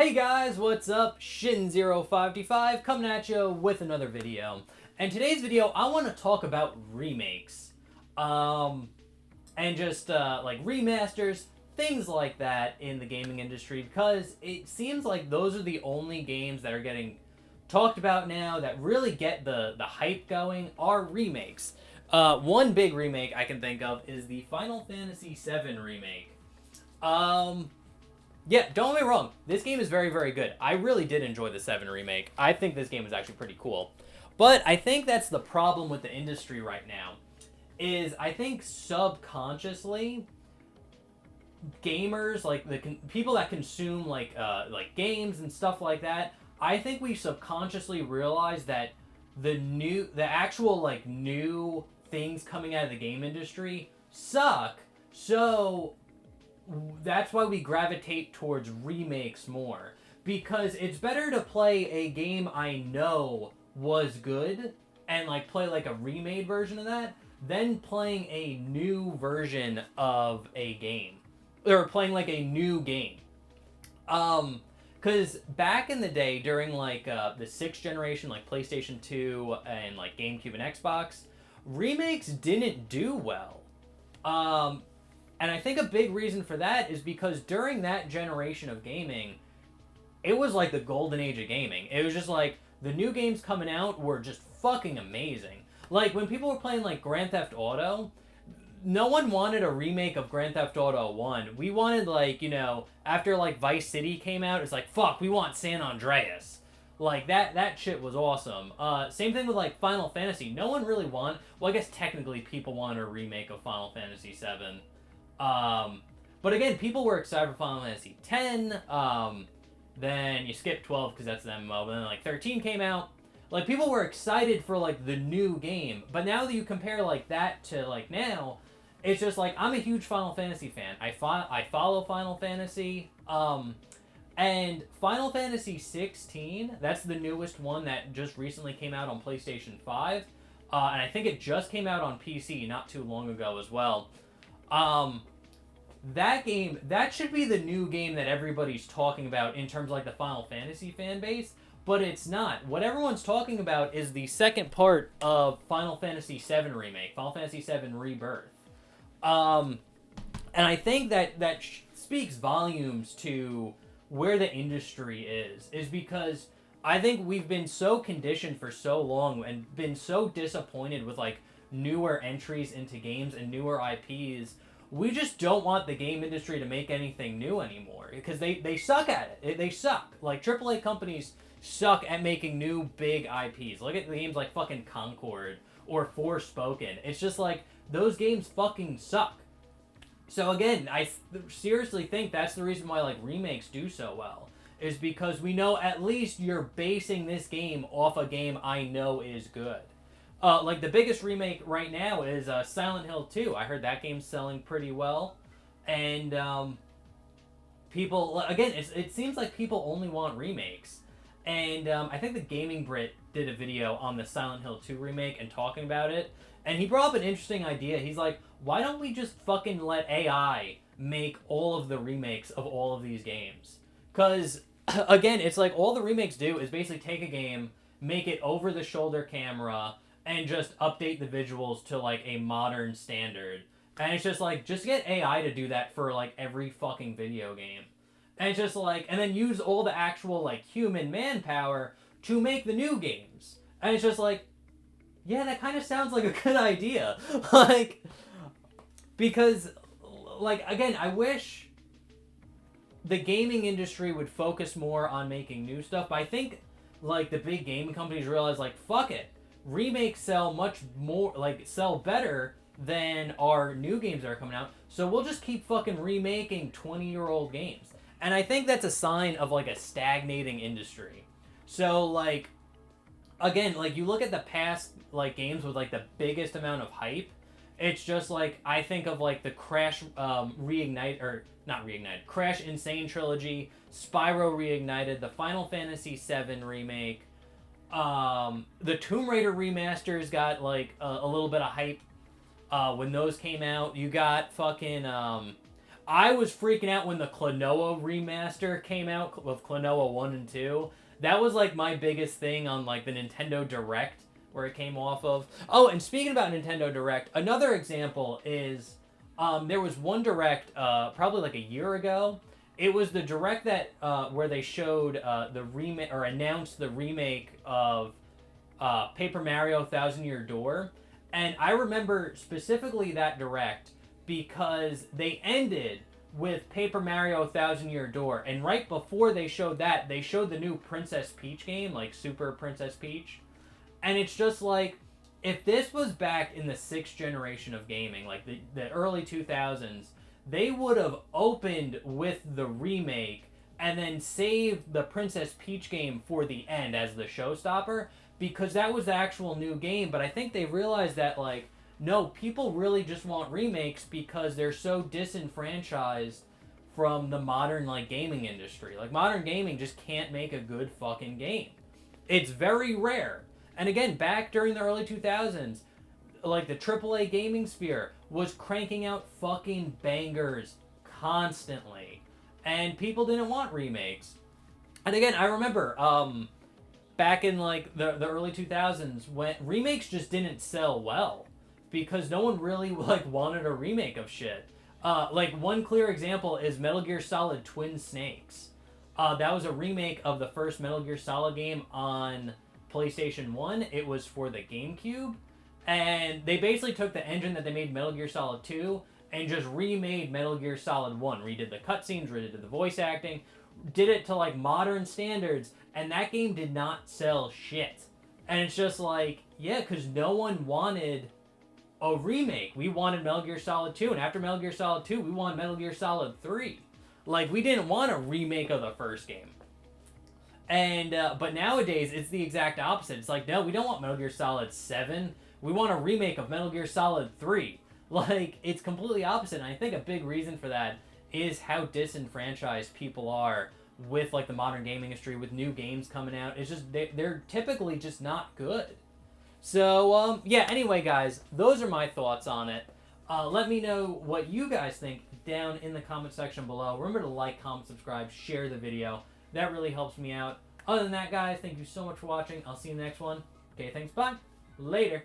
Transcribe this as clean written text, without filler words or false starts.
Hey guys, what's up? Shin0555 coming at you with another video. And today's video, I want to talk about remakes. And just like remasters, things like that in the gaming industry, because it seems like those are the only games that are getting talked about now that really get the hype going are remakes. One big remake I can think of is the Final Fantasy VII remake. Yeah, don't get me wrong. This game is very, very good. I really did enjoy the 7 remake. I think this game is actually pretty cool. But I think that's the problem with the industry right now. Is I think subconsciously, gamers, like the people that consume like games and stuff like that, I think we subconsciously realize that the actual like new things coming out of the game industry suck. So that's why we gravitate towards remakes more, because it's better to play a game I know was good and like play like a remade version of that than playing a new version of a game or playing like a new game. Because back in the day, during like the 6th generation, like PlayStation 2 and like GameCube and Xbox, remakes didn't do well. And I think a big reason for that is because during that generation of gaming, it was like the golden age of gaming. It was just like the new games coming out were just fucking amazing. Like when people were playing like Grand Theft Auto, no one wanted a remake of Grand Theft Auto 1. We wanted like, after like Vice City came out, it's like, fuck, we want San Andreas. Like that shit was awesome. Same thing with like Final Fantasy. No one really well, I guess technically people wanted a remake of Final Fantasy 7. But again, people were excited for Final Fantasy X. Then you skip 12 because that's the MMO. But then like 13 came out. Like people were excited for like the new game. But now that you compare like that to like now, it's just like I'm a huge Final Fantasy fan. I follow Final Fantasy. And Final Fantasy 16, that's the newest one that just recently came out on PlayStation 5. And I think it just came out on PC not too long ago as well. That game, that should be the new game that everybody's talking about in terms of like the Final Fantasy fan base, but it's not. What everyone's talking about is the second part of Final Fantasy VII Remake, Final Fantasy VII Rebirth. And I think that speaks volumes to where the industry is because I think we've been so conditioned for so long and been so disappointed with like newer entries into games and newer IPs. We just don't want the game industry to make anything new anymore because they suck at it. They suck. Like AAA companies suck at making new big IPs. Look at the games like fucking Concord or Forspoken. It's just like those games fucking suck. So again, I seriously think that's the reason why like remakes do so well, is because we know at least you're basing this game off a game I know is good. Like the biggest remake right now is Silent Hill 2. I heard that game's selling pretty well, and people again, it seems like people only want remakes, and I think the Gaming Brit did a video on the Silent Hill 2 remake and talking about it, and he brought up an interesting idea. He's like, why don't we just fucking let AI make all of the remakes of all of these games? Because again, it's like all the remakes do is basically take a game, make it over the shoulder camera, and just update the visuals to like a modern standard. And it's just like, just get AI to do that for like every fucking video game. And it's just like, and then use all the actual like human manpower to make the new games. And it's just like, yeah, that kind of sounds like a good idea. Like, because like, again, I wish the gaming industry would focus more on making new stuff. But I think like the big gaming companies realize like, fuck it. Remakes sell much more, like sell better than our new games that are coming out, so we'll just keep fucking remaking 20-year-old games. And I think that's a sign of like a stagnating industry. So like, again, like you look at the past like games with like the biggest amount of hype, it's just like I think of like the Crash Reignite, or not Reignite, Crash Insane Trilogy, Spyro Reignited, the Final Fantasy VII remake. The Tomb Raider remasters got like a little bit of hype when those came out. You got fucking I was freaking out when the Klonoa remaster came out with Klonoa 1 and 2. That was like my biggest thing on like the Nintendo Direct where it came off of. Oh, and speaking about Nintendo Direct, another example is there was one Direct probably like a year ago. It was the Direct that where they showed the remake or announced the remake of Paper Mario Thousand Year Door. And I remember specifically that Direct because they ended with Paper Mario Thousand Year Door. And right before they showed that, they showed the new Princess Peach game, like Super Princess Peach. And it's just like, if this was back in the 6th generation of gaming, like the early 2000s, they would have opened with the remake and then saved the Princess Peach game for the end as the showstopper, because that was the actual new game. But I think they realized that, like, no, people really just want remakes because they're so disenfranchised from the modern, like, gaming industry. Like, modern gaming just can't make a good fucking game. It's very rare. And again, back during the early 2000s, like, the AAA gaming sphere was cranking out fucking bangers constantly. And people didn't want remakes. And again, I remember, back in, like, the early 2000s, when remakes just didn't sell well. Because no one really, like, wanted a remake of shit. Like, one clear example is Metal Gear Solid Twin Snakes. That was a remake of the first Metal Gear Solid game on PlayStation 1. It was for the GameCube. And they basically took the engine that they made Metal Gear Solid 2 and just remade Metal Gear Solid 1. Redid the cutscenes, redid the voice acting, did it to, like, modern standards, and that game did not sell shit. And it's just like, yeah, because no one wanted a remake. We wanted Metal Gear Solid 2, and after Metal Gear Solid 2, we wanted Metal Gear Solid 3. Like, we didn't want a remake of the first game. And, but nowadays, it's the exact opposite. It's like, no, we don't want Metal Gear Solid 7. We want a remake of Metal Gear Solid 3. Like, it's completely opposite, and I think a big reason for that is how disenfranchised people are with, like, the modern gaming industry, with new games coming out. It's just, they're typically just not good. So, yeah, anyway, guys, those are my thoughts on it. Let me know what you guys think down in the comment section below. Remember to like, comment, subscribe, share the video. That really helps me out. Other than that, guys, thank you so much for watching. I'll see you in the next one. Okay, thanks, bye. Later.